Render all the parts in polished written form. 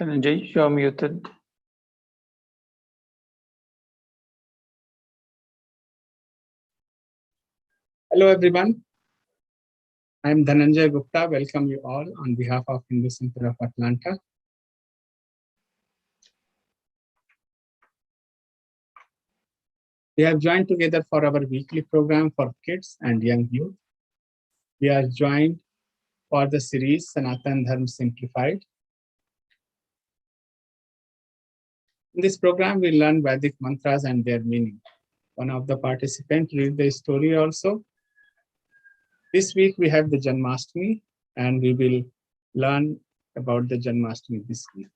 Dhananjay, you're muted. Hello everyone, I am Dhananjay Gupta. Welcome you all on behalf of Hindu Center of Atlanta. We have joined together for our weekly program for kids and young youth. We are joined for the series Sanatan Dharm Simplified. In this program, we learn Vedic mantras and their meaning. One of the participants read the story also. This week we have the Janmashtami and we will learn about the Janmashtami this week.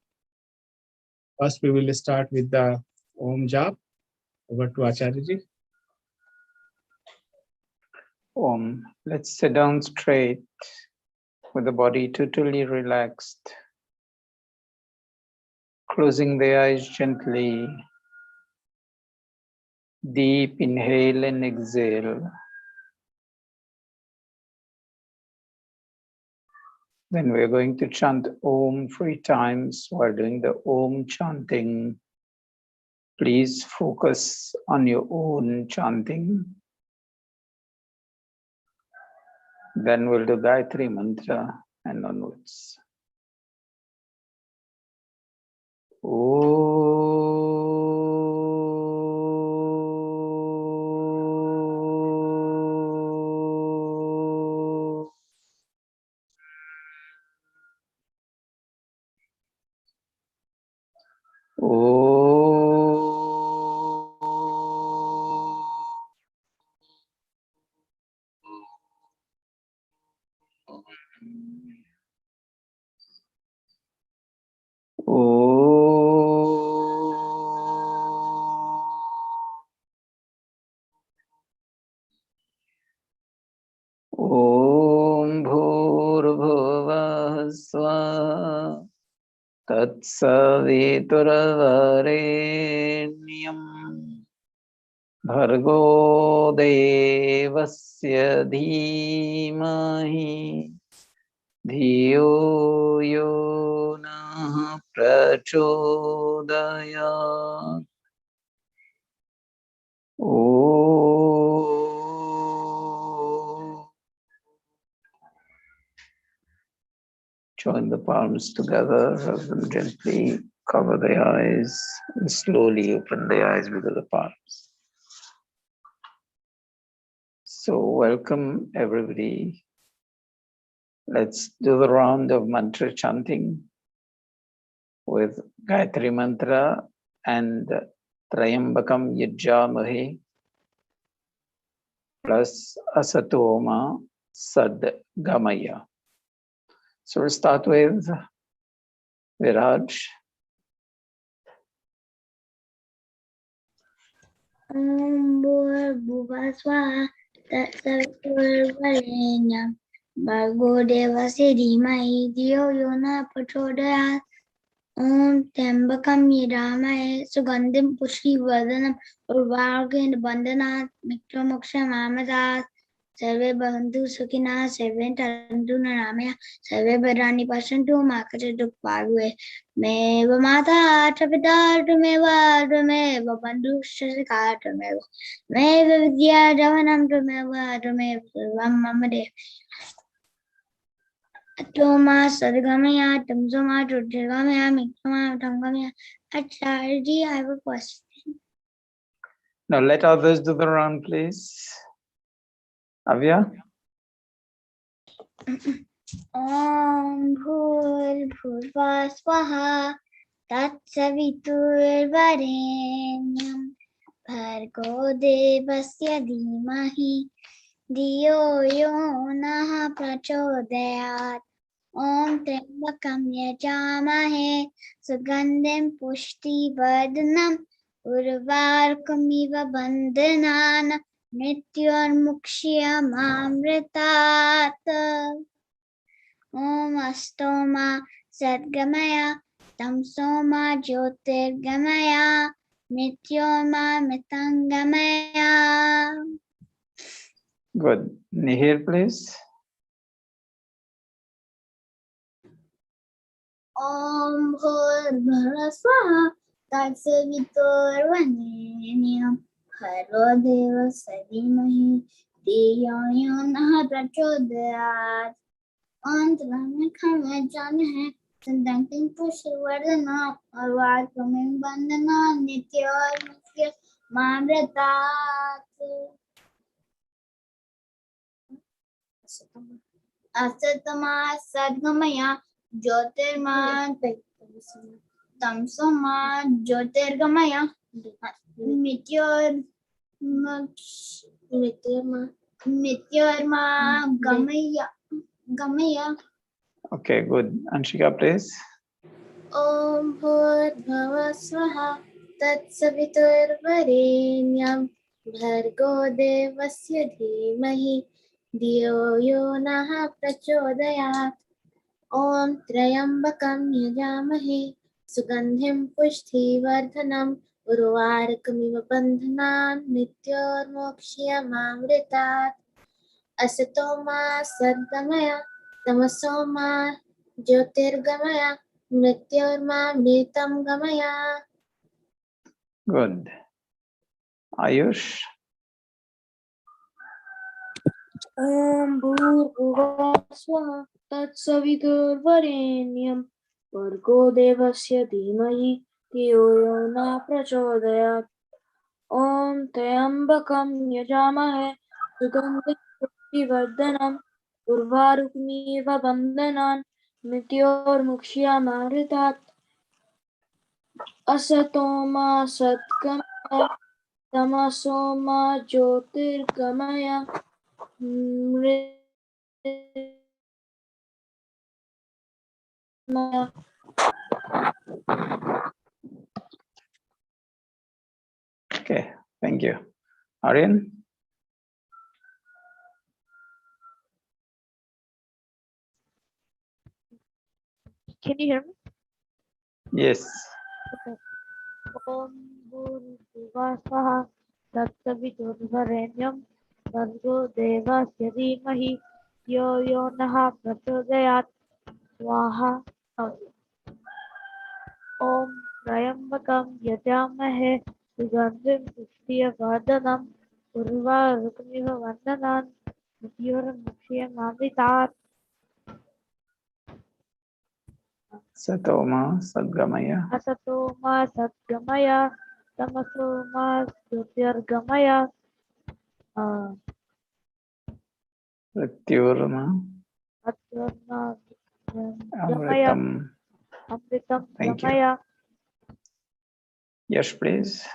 First, we will start with the Om Jap. Over to Acharya. Om. Let's sit down straight with the body totally relaxed. Closing the eyes gently. Deep inhale and exhale. Then we're going to chant Om 3 times while doing the Om chanting. Please focus on your own chanting. Then we'll do Gayatri Mantra and onwards. Om Bhurbhuvah Svah Tatsaviturvarenyam Bhargo Devasya Dhimahi Dhiyo Yo Nah Prachodayat. Join the palms together, have them gently cover the eyes and slowly open the eyes with the palms. So welcome everybody. Let's do the round of mantra chanting with Gayatri Mantra and Trayambakam Yajjamahe plus Asatoma Sadgamaya. So we'll start with Viraj. Om Bhurbhuvah Swaha Tatsavitурvarenyam Bhargo Devasya Dhimahi Dhiyo Yo Nah Prachodayat. Om Tyambakam Yajamhe Sugandhim Pushtivardanam Urvargen Bandhanat Mitra Mamadat. Sarve Bhavantu Sukhina Sarve Tarantu Naramaya Sarve Bhadrani Pashantu Makata Dukvarve Meva Mata Trapita Tumeva Tumeva Bandhu Shasika Tumeva Meva Vidya Javanam Tumeva Tumeva Sarvam Mamade Atoma Sadgamaya Tamsoma Jyotirgamaya Mikrama Tangamaya. Acharya, I have a question. Now let others do the round, please. Avya? Om Bhurbhuvah Swaha Tatsavitурvarenyam Bhargo Devasya Dhimahi Dhiyo Yo Nah Prachodayat. Om Tyambakam Yajamahe Sugandhim Pushtivardanam Urvarkamiva Bandhanana Mrityurmukshya-mamritat. Om Astoma Sadgamaya Tamsoma Jyotirgamaya Mrityurma Mitangamaya. Good. Nihir, please. Om Bhurbhuva Swaha Tatsaviturvarenyam Bhargo Devasya Dhimahi Dhiyo Yo Nah Prachodayat. Om Trame Khame Jane Hai Sandantin Pushvardhana Arvad Kamin Bandhana Nitya Aur Mukya Mamratat. Asatama Sadgamaya Jyotirma Tamsoma Jyotirgamaya Mityorma Gamaya. Okay, good. Anshika, please. Om Bhurbhuva Swaha Tatsaviturvarenyam Bhargo Devasya Dhimahi Dhiyo Yo Nah Prachodayat. Om Trayambakam Yajamahe Sugandhim Pushtivardhanam Urvarukamiva Bandhanan Nityormokshiyamamritat. Asatoma Sadgamaya Tamasoma Jyotirgamaya Mrityormamritam Gamaya. Good. Ayush. Om Bhurbhuva Swaha Tatsaviturvarenyam Bhargo Devasya Dhimahi Dhiyo Yo Nah Prachodayat. Om Trayambakam Yajamahe Sugandhim Pushtivardhanam Urvarukmiva Bandhanan Mrityormukshiyamamritat. Asatoma Satgamaya Tamasoma Jyotirgamaya Okay, thank you. Aryan? Can you hear me? Yes. Okay. Om Bhurbhuva Swaha Tatsaviturvarenyam Bhargo Devasya Dhimahi Yo Yo Nah Prachodayat. Swaha. Om Trayambakam Yajamahe Sugandhim Pushtivardhanam Urvarukmiva Bandhanan Mrityormukshiyamamritat. Satoma Sadgamaya. Asatoma Satgamaya Tamasoma Jyotirgamaya Mrityurma Atvarna Gamaya Amritam. Amritam Thank you. Gamaya. Yes, please.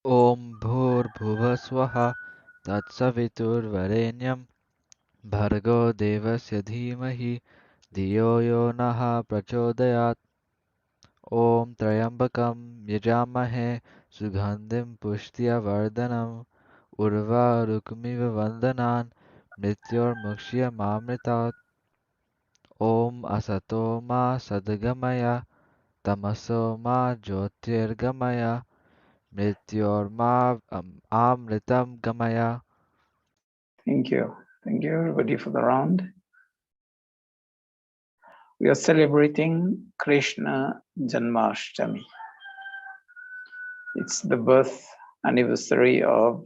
ॐ भूर्भुवः स्वः तत्सवितुर्वरेण्यं भर्गो देवस्य धीमहि धियो यो नः प्रचोदयात् ॐ त्र्यम्बकं यजामहे सुगन्धिं पुष्टिवर्धनम् उर्वारुकमिव वन्दनान् मृत्योर्मुक्ष्यमामृतात् ॐ असतो मा सद्गमय तमसो मा ज्योतिर्गमय मृत्योर्मा amritam gamaya. Thank you. Thank you, everybody, for the round. We are celebrating Krishna Janmashtami. It's the birth anniversary of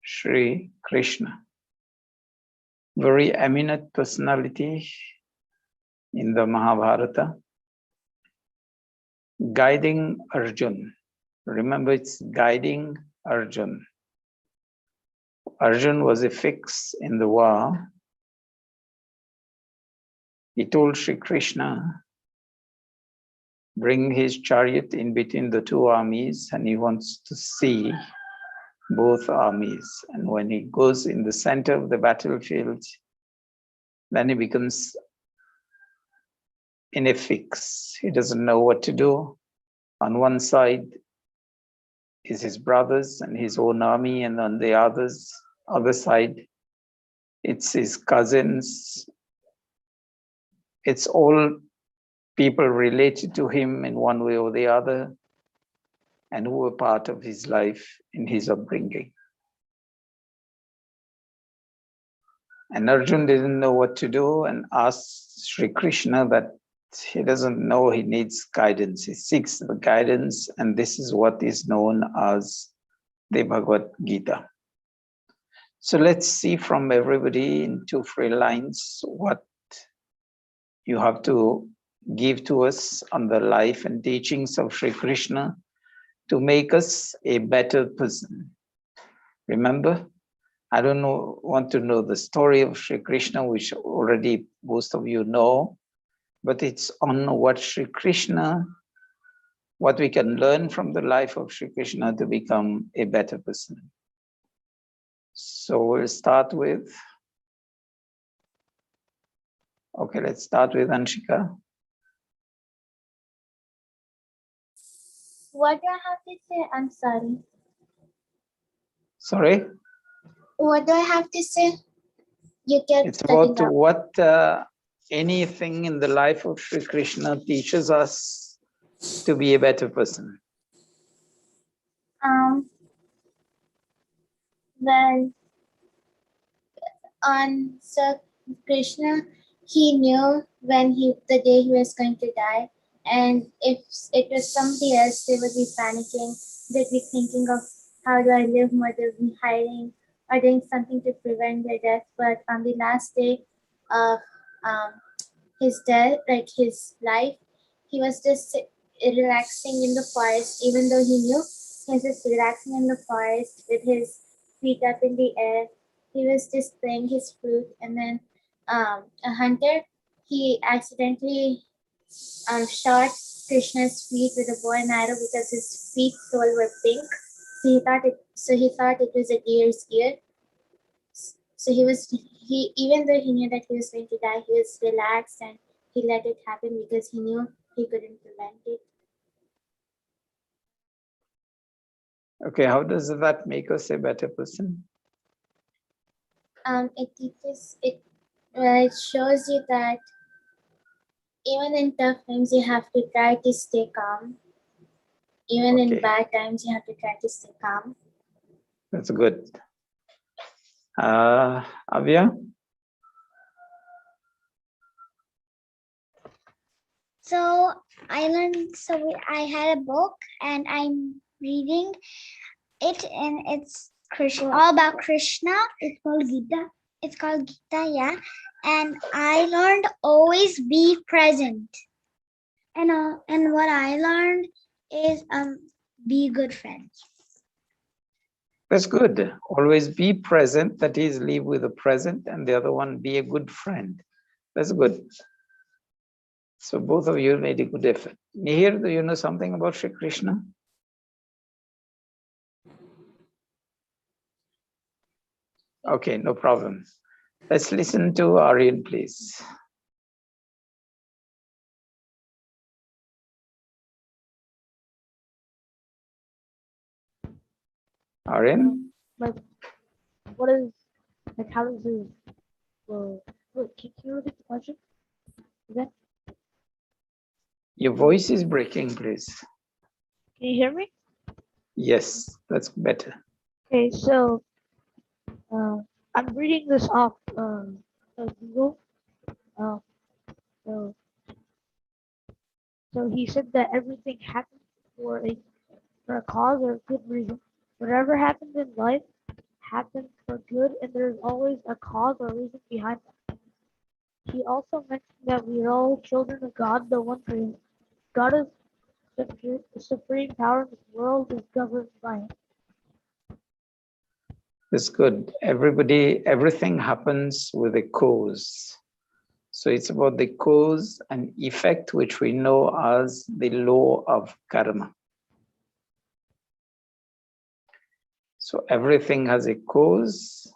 Sri Krishna. Very eminent personality in the Mahabharata, guiding Arjun. Remember, it's guiding Arjun. Arjun was a fix in the war. He told Sri Krishna, bring his chariot in between the two armies, and he wants to see both armies. And when he goes in the center of the battlefield, then he becomes in a fix. He doesn't know what to do. On one side is his brothers and his own army, and on the other side, it's his cousins. It's all people related to him in one way or the other, and who were part of his life in his upbringing. And Arjun didn't know what to do and asked Sri Krishna that he doesn't know he needs guidance. He seeks the guidance, and this is what is known as the Bhagavad Gita. So let's see from everybody in 2 free lines what you have to give to us on the life and teachings of Sri Krishna to make us a better person. Remember, I don't want to know the story of Sri Krishna, which already most of you know, but it's on what Sri Krishna, what we can learn from the life of Sri Krishna to become a better person. So we'll start with, okay, let's start with Anshika. What do I have to say? I'm sorry. Sorry? What do I have to say? You kept It's cutting about up. what anything in the life of Sri Krishna teaches us to be a better person. Well, on Sir Krishna, he knew when the day he was going to die, and if it was somebody else, they would be panicking. They'd be thinking of how do I live more, they'd be hiding or doing something to prevent their death. But on the last day of his death, like his life, he was just relaxing in the forest, even though he knew he was just relaxing in the forest with his feet up in the air. He was just playing his flute, and then a hunter, he accidentally shot Krishna's feet with a bow and arrow because his feet sole were pink. So he thought it was a deer's ear. So even though he knew that he was going to die, he was relaxed and he let it happen because he knew he couldn't prevent it. Okay, how does that make us a better person? It shows you that even in tough times you have to try to stay calm. Even in Okay. bad times you have to try to stay calm. That's good. Avya? So I had a book and I'm reading it, and it's Krishna, all about Krishna. It's called Gita. It's called Gita, yeah. And I learned always be present. And what I learned is be good friends. That's good. Always be present, that is, live with the present, and the other one, be a good friend. That's good. So both of you made a good effort. Mihir, do you know something about Sri Krishna? Okay, no problem. Let's listen to Aryan, please. Aryan? Like, what is, like, how does this, wait, can you repeat the question again? Your voice is breaking, please. Can you hear me? Yes, that's better. Okay, so I'm reading this off Google. So he said that everything happens for a cause or a good reason. Whatever happens in life happens for good, and there's always a cause or reason behind it. He also mentioned that we are all children of God, the one creator. God is the supreme power in this world, is governed by him. That's good. Everything happens with a cause. So it's about the cause and effect, which we know as the law of karma. So everything has a cause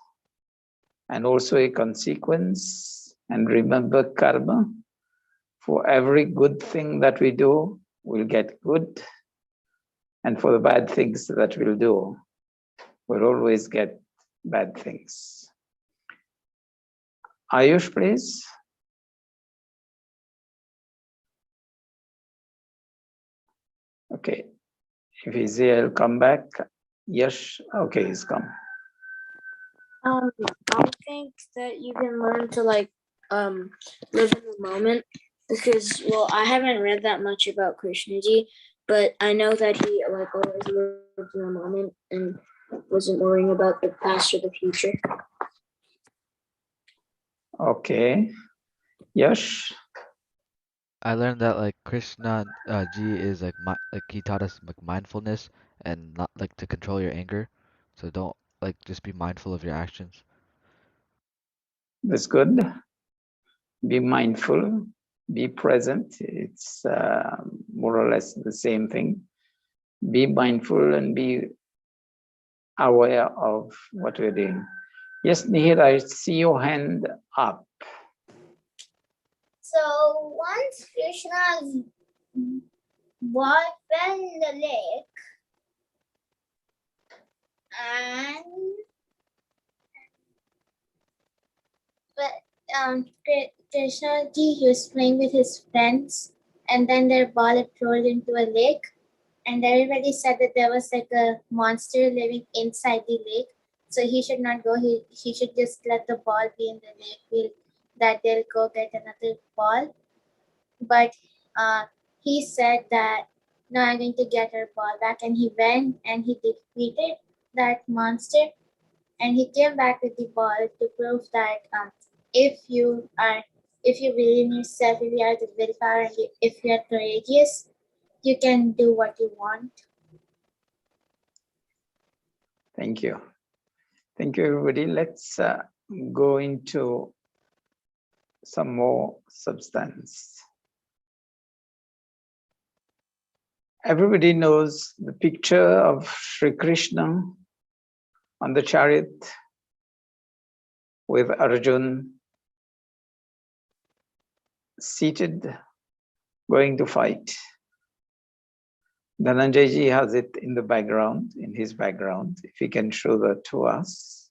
and also a consequence. And remember, karma, for every good thing that we do, we'll get good. And for the bad things that we'll do, we'll always get bad things. Ayush, please. Okay, if he's here, I'll come back. Yes, okay, he's come. I think that you can learn to live in the moment Because, well, I haven't read that much about Krishnaji, but I know that he like always lived in the moment and wasn't worrying about the past or the future. Okay. Yash? I learned that like Krishna ji is like he taught us like mindfulness and not like to control your anger. So don't like just be mindful of your actions. That's good. Be mindful, be present. It's more or less the same thing. Be mindful and be aware of what we're doing. Yes, Nihir, I see your hand up. So once Krishna's boy fell in the lake, and Krishna ji, he was playing with his friends, and then their ball had rolled into a lake, and everybody said that there was like a monster living inside the lake, so he should not go. He should just let the ball be in the lake. That they'll go get another ball. But he said that no, I'm going to get her ball back, and he went and he defeated that monster, and he came back with the ball to prove that if you believe in yourself, if you have the willpower, and if you are courageous, you can do what you want. Thank you. Thank you, everybody. Let's go into some more substance. Everybody knows the picture of Sri Krishna on the chariot with Arjun seated, going to fight. Dhananjay ji has it in the background, in his background, if he can show that to us.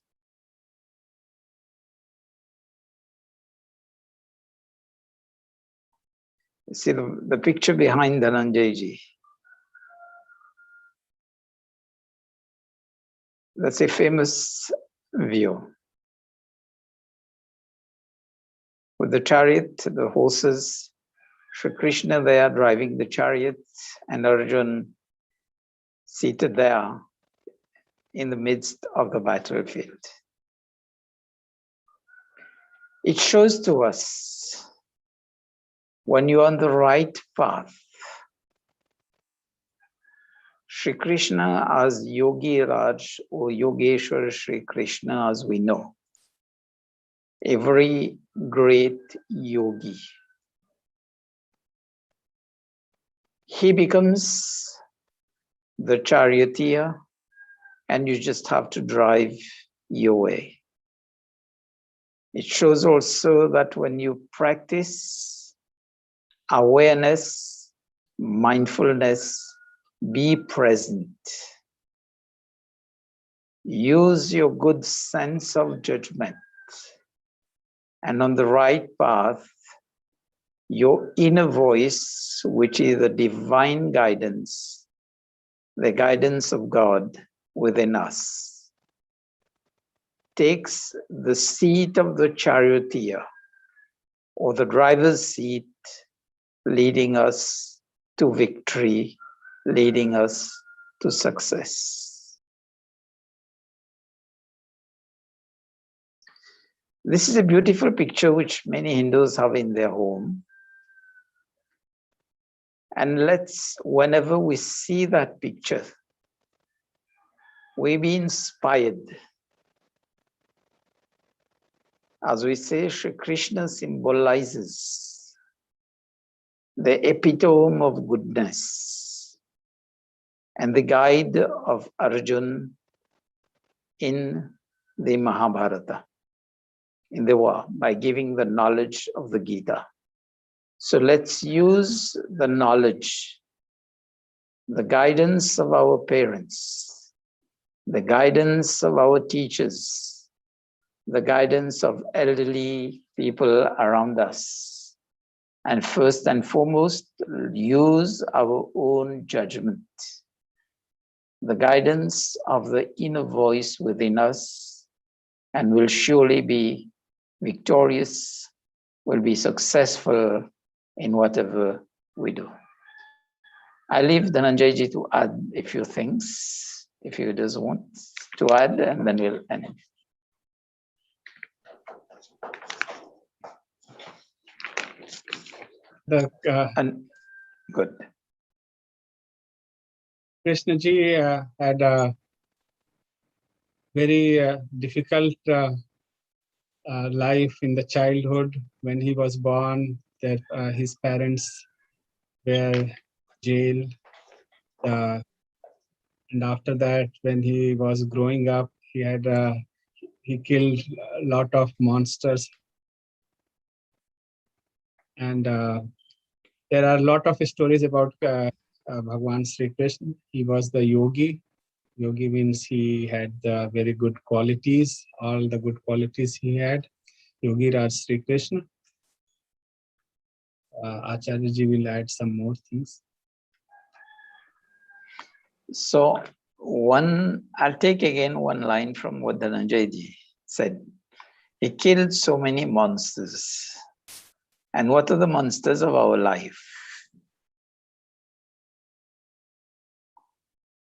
See the picture behind Dhananjay ji. That's a famous view. With the chariot, the horses, Sri Krishna there driving the chariot, and Arjun seated there in the midst of the battlefield. It shows to us when you're on the right path, Sri Krishna as Yogi Raj or Yogeshwar Sri Krishna, as we know, a very great yogi. He becomes the charioteer, and you just have to drive your way. It shows also that when you practice awareness, mindfulness, be present. Use your good sense of judgment. And on the right path, your inner voice, which is the divine guidance, the guidance of God within us, takes the seat of the charioteer or the driver's seat, leading us to victory, leading us to success. This is a beautiful picture which many Hindus have in their home. And whenever we see that picture, we be inspired. As we say, Sri Krishna symbolizes the epitome of goodness and the guide of Arjun in the Mahabharata, in the war, by giving the knowledge of the Gita. So let's use the knowledge, the guidance of our parents, the guidance of our teachers, the guidance of elderly people around us. And first and foremost, use our own judgment, the guidance of the inner voice within us, and we'll surely be victorious, will be successful, in whatever we do. I leave Dhananjayji to add a few things, if he does want to add, and then we'll end. And good. Krishna ji had a very difficult life in the childhood. When he was born, that his parents were jailed. And after that, when he was growing up, he killed a lot of monsters. And there are a lot of stories about Bhagwan Sri Krishna. He was the yogi. Yogi means he had the very good qualities, all the good qualities he had. Yogi Raj Sri Krishna. Acharya ji will add some more things. So I'll take again one line from what Dhananjayji said. He killed so many monsters. And what are the monsters of our life?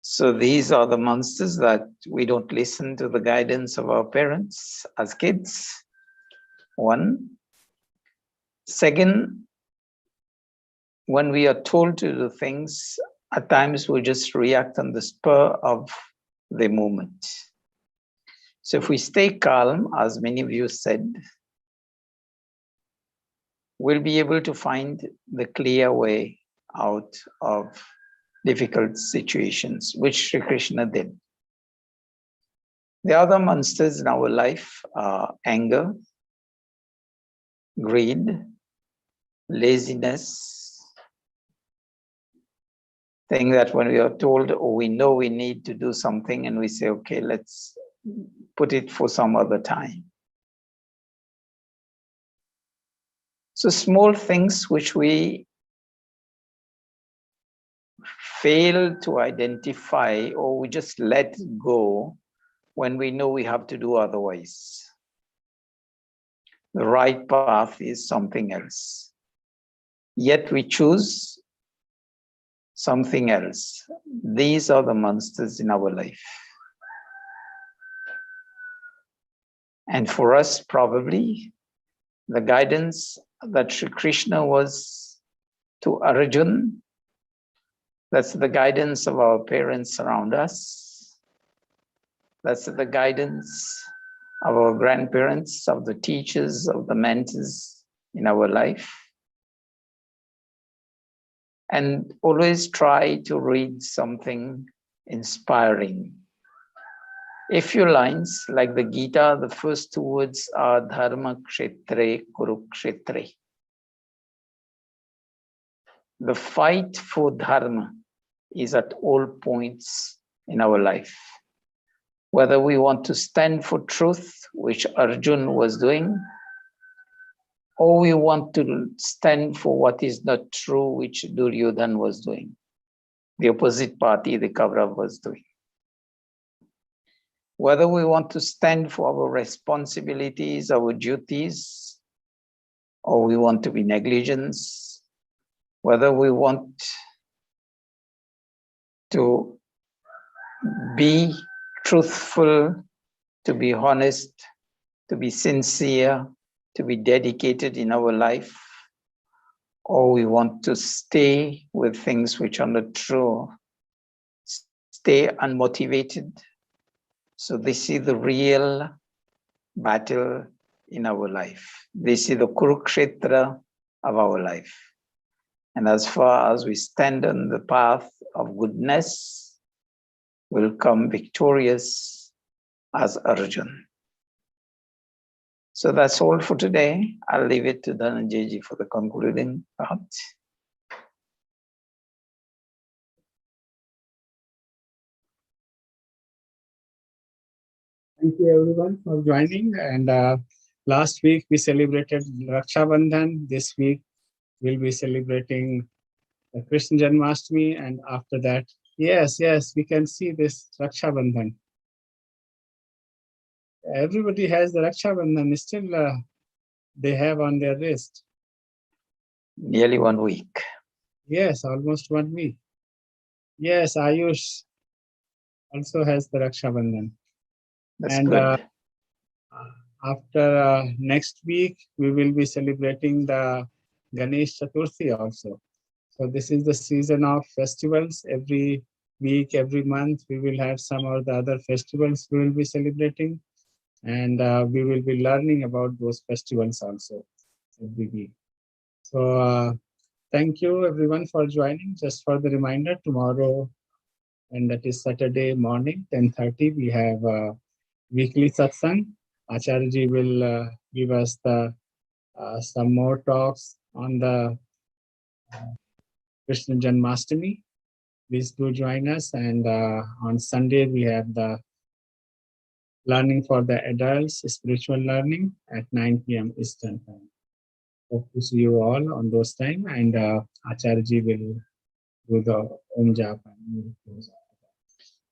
So these are the monsters that we don't listen to the guidance of our parents as kids. One. Second, when we are told to do things, at times we just react on the spur of the moment. So if we stay calm, as many of you said, we'll be able to find the clear way out of difficult situations, which Sri Krishna did. The other monsters in our life are anger, greed, laziness. Thing that when we are told or we know we need to do something and we say, okay, let's put it for some other time. So small things which we fail to identify or we just let go when we know we have to do otherwise. The right path is something else. Yet we choose something else. These are the monsters in our life. And for us, probably, the guidance that Sri Krishna was to Arjuna, that's the guidance of our parents around us. That's the guidance of our grandparents, of the teachers, of the mentors in our life. And always try to read something inspiring. A few lines, like the Gita, the first two words are Dharma Kshetre Kurukshetre. The fight for Dharma is at all points in our life. Whether we want to stand for truth, which Arjuna was doing, or we want to stand for what is not true, which Duryodhana was doing. The opposite party, the Kaurav, was doing. Whether we want to stand for our responsibilities, our duties, or we want to be negligent, whether we want to be truthful, to be honest, to be sincere, to be dedicated in our life, or we want to stay with things which are not true, stay unmotivated. So this is the real battle in our life. This is the Kurukshetra of our life. And as far as we stand on the path of goodness, we'll come victorious as Arjuna. So that's all for today. I'll leave it to Dhananjayji for the concluding part. Thank you everyone for joining. And last week we celebrated Raksha Bandhan. This week we'll be celebrating Krishna Janmashtami. And after that, yes, we can see this Raksha Bandhan. Everybody has the Raksha Bandhan still they have on their wrist. Nearly 1 week. Yes, almost 1 week. Yes, Ayush also has the Raksha Bandhan. That's And good. after next week, we will be celebrating the Ganesh Chaturthi also. So this is the season of festivals. Every week, every month, we will have some or the other festivals we will be celebrating. And we will be learning about those festivals also every week. So thank you everyone for joining. Just for the reminder, tomorrow, and that is Saturday morning, 10:30, we have weekly satsang. Acharya will give us the some more talks on the Krishna Janmashtami. Please do join us. And on Sunday, we have the learning for the adults, spiritual learning at 9 p.m. Eastern time. Hope to see you all on those time. And Acharya will do the Om Japa.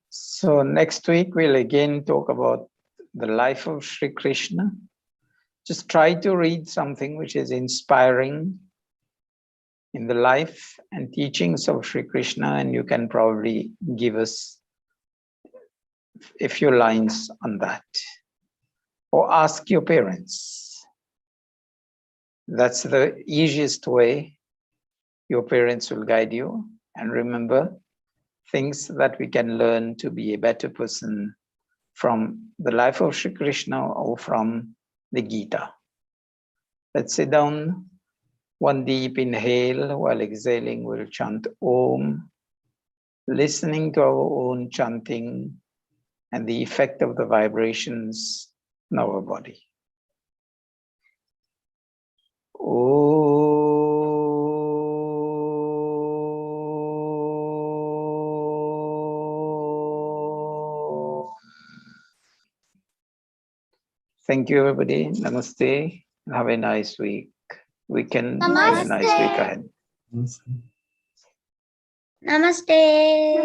So next week, we'll again talk about the life of Sri Krishna. Just try to read something which is inspiring in the life and teachings of Sri Krishna, and you can probably give us a few lines on that. Or ask your parents. That's the easiest way. Your parents will guide you. And remember, things that we can learn to be a better person from the life of Sri Krishna or from the Gita. Let's sit down. One deep inhale, while exhaling, we'll chant Om, listening to our own chanting and the effect of the vibrations in our body. Thank you, everybody. Namaste. Have a nice weekend. Have a nice week ahead. Namaste.